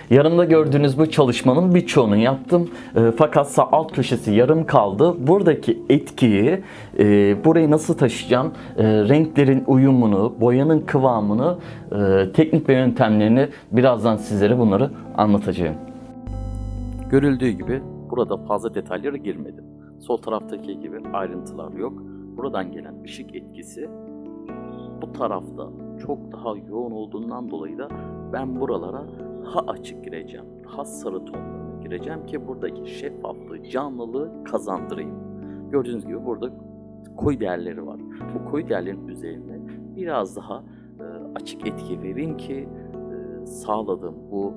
Yanımda gördüğünüz bu çalışmanın birçoğunu yaptım. Fakat sağ alt köşesi yarım kaldı. Buradaki etkiyi, burayı nasıl taşıyacağım, renklerin uyumunu, boyanın kıvamını, teknik ve yöntemlerini birazdan sizlere bunları anlatacağım. Görüldüğü gibi burada fazla detaylara girmedim. Sol taraftaki gibi ayrıntılar yok. Buradan gelen ışık etkisi bu tarafta çok daha yoğun olduğundan dolayı da ben buralara daha açık gireceğim. Daha sarı tonlarına gireceğim ki buradaki şeffaflığı, canlılığı kazandırayım. Gördüğünüz gibi burada koyu değerleri var. Bu koyu değerlerin üzerine biraz daha açık etki vereyim ki sağladığım bu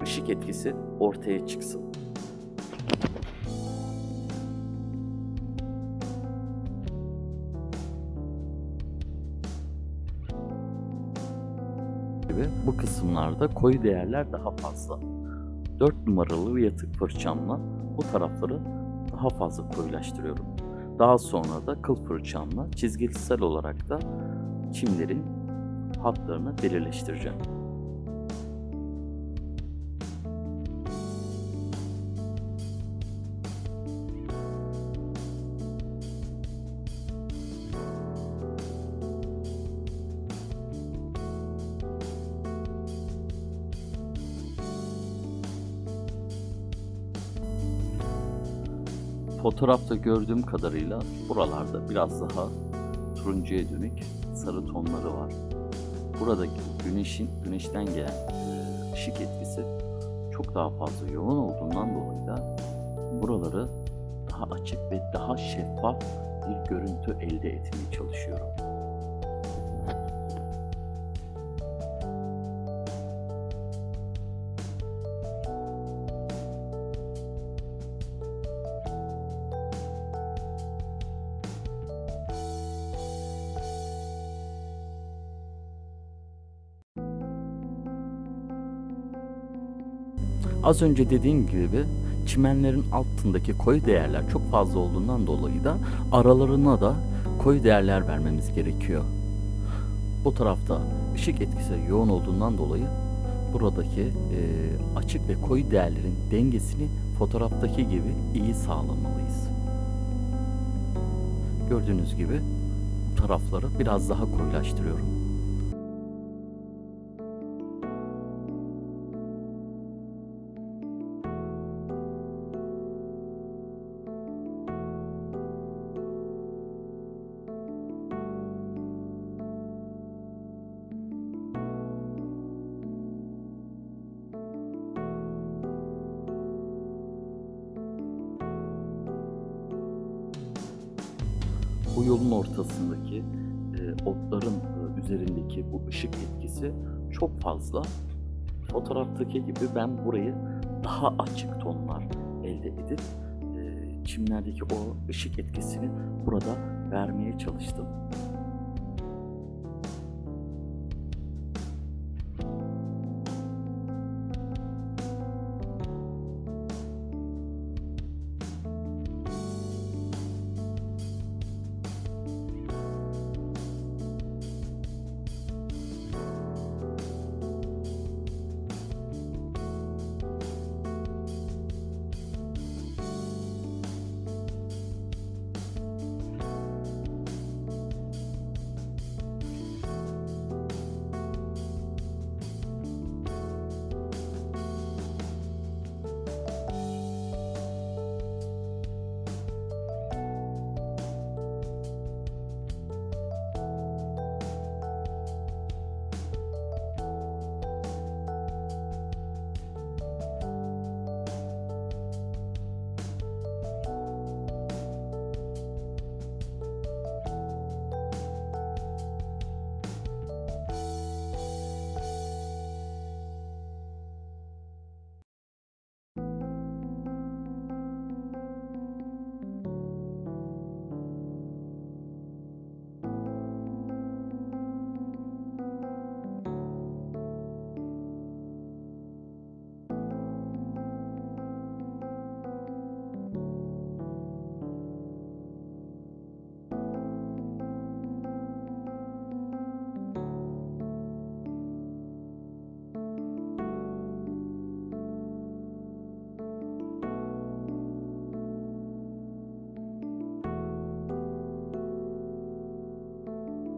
ışık etkisi ortaya çıksın. Bu kısımlarda koyu değerler daha fazla. 4 numaralı yatık fırçamla bu tarafları daha fazla koyulaştırıyorum. Daha sonra da kıl fırçamla çizgisel olarak da çimlerin hatlarını belirleştireceğim. Fotoğrafta gördüğüm kadarıyla buralarda biraz daha turuncuya dönük sarı tonları var. Buradaki güneşten gelen ışık etkisi çok daha fazla yoğun olduğundan dolayı da buraları daha açık ve daha şeffaf bir görüntü elde etmeye çalışıyorum. Az önce dediğim gibi çimenlerin altındaki koyu değerler çok fazla olduğundan dolayı da aralarına da koyu değerler vermemiz gerekiyor. Bu tarafta ışık etkisi yoğun olduğundan dolayı buradaki açık ve koyu değerlerin dengesini fotoğraftaki gibi iyi sağlamalıyız. Gördüğünüz gibi bu tarafları biraz daha koyulaştırıyorum. Bu yolun ortasındaki otların üzerindeki bu ışık etkisi çok fazla. Fotoğraftaki gibi ben burayı daha açık tonlar elde edip çimlerdeki o ışık etkisini burada vermeye çalıştım.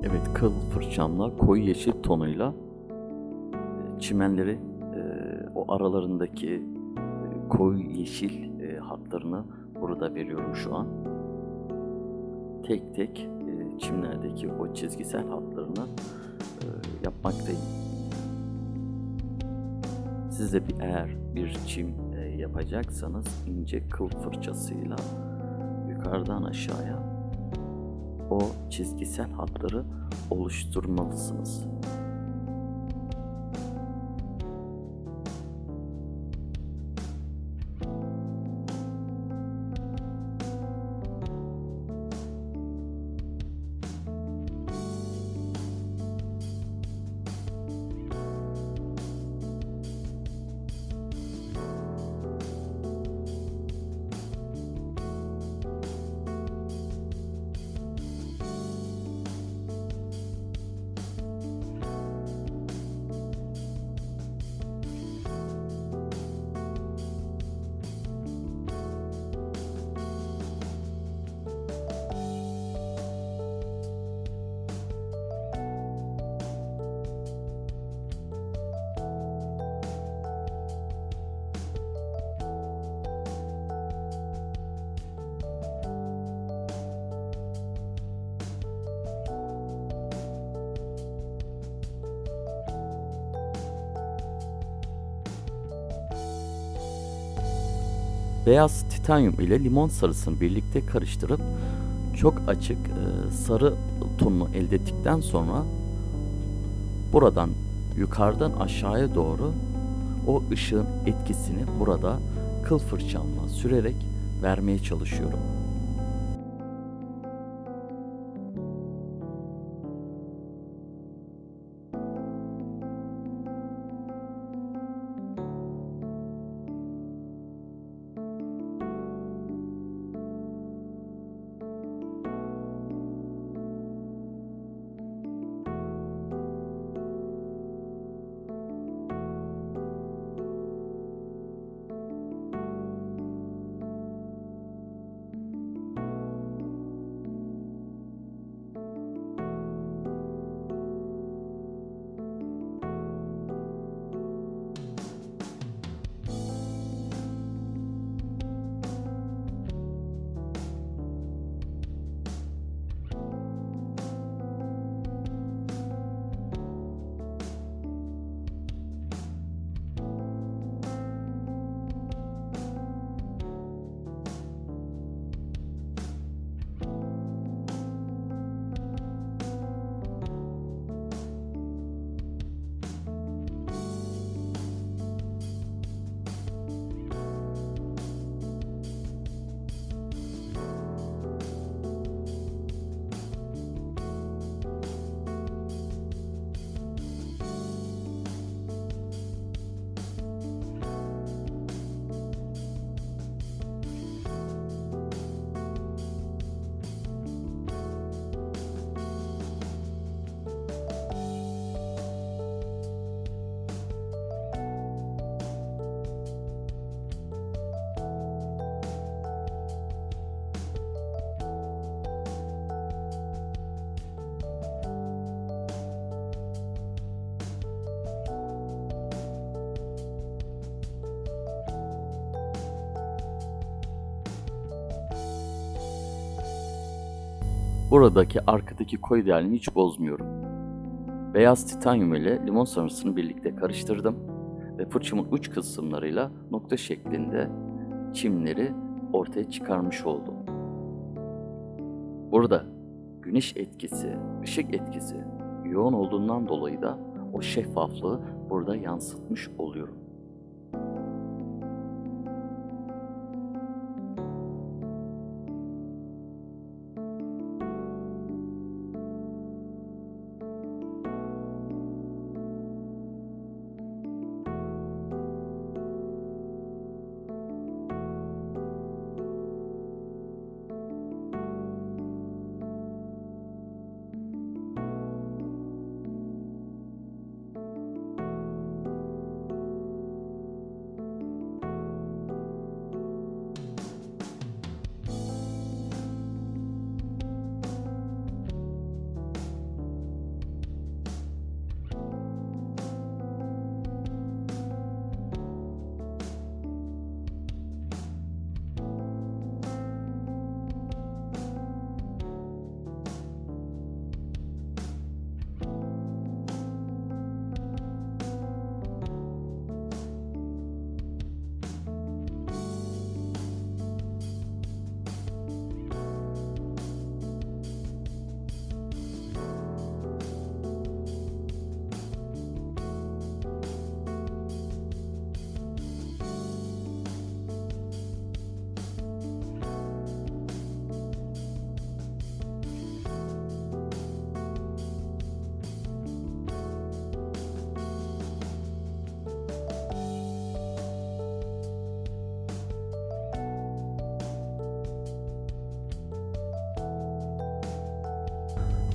Evet, kıl fırçamla koyu yeşil tonuyla çimenleri, o aralarındaki koyu yeşil hatlarını burada veriyorum şu an. Tek tek çimlerdeki o çizgisel hatlarını yapmaktayım. Siz de eğer bir çim yapacaksanız ince kıl fırçasıyla yukarıdan aşağıya o çizgisel hatları oluşturmalısınız. Beyaz titanyum ile limon sarısını birlikte karıştırıp çok açık sarı tonunu elde ettikten sonra buradan yukarıdan aşağıya doğru o ışığın etkisini burada kıl fırçamla sürerek vermeye çalışıyorum. Buradaki arkadaki koyu değerini hiç bozmuyorum. Beyaz titanyum ile limon sarısını birlikte karıştırdım ve fırçamın uç kısımlarıyla nokta şeklinde çimleri ortaya çıkarmış oldum. Burada güneş etkisi, ışık etkisi yoğun olduğundan dolayı da o şeffaflığı burada yansıtmış oluyorum.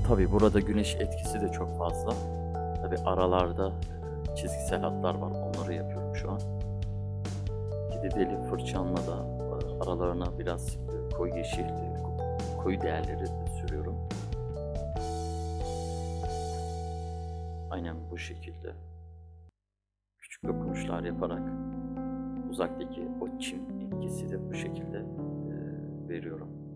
Tabii burada güneş etkisi de çok fazla. Tabii aralarda çizgisel hatlar var. Onları yapıyorum şu an. Deli fırçamla da aralarına biraz koyu yeşil, koyu değerleri sürüyorum. Aynen bu şekilde. Küçük dokunuşlar yaparak uzaktaki o çim etkisi de bu şekilde veriyorum.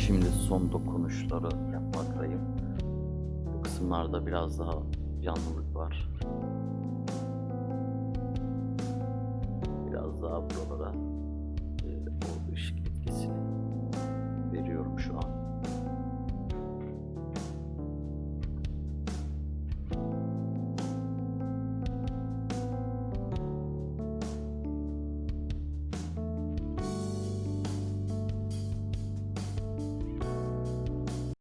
Şimdi son dokunuşları yapmaktayım. Bu kısımlarda biraz daha canlılık var. Biraz daha buralara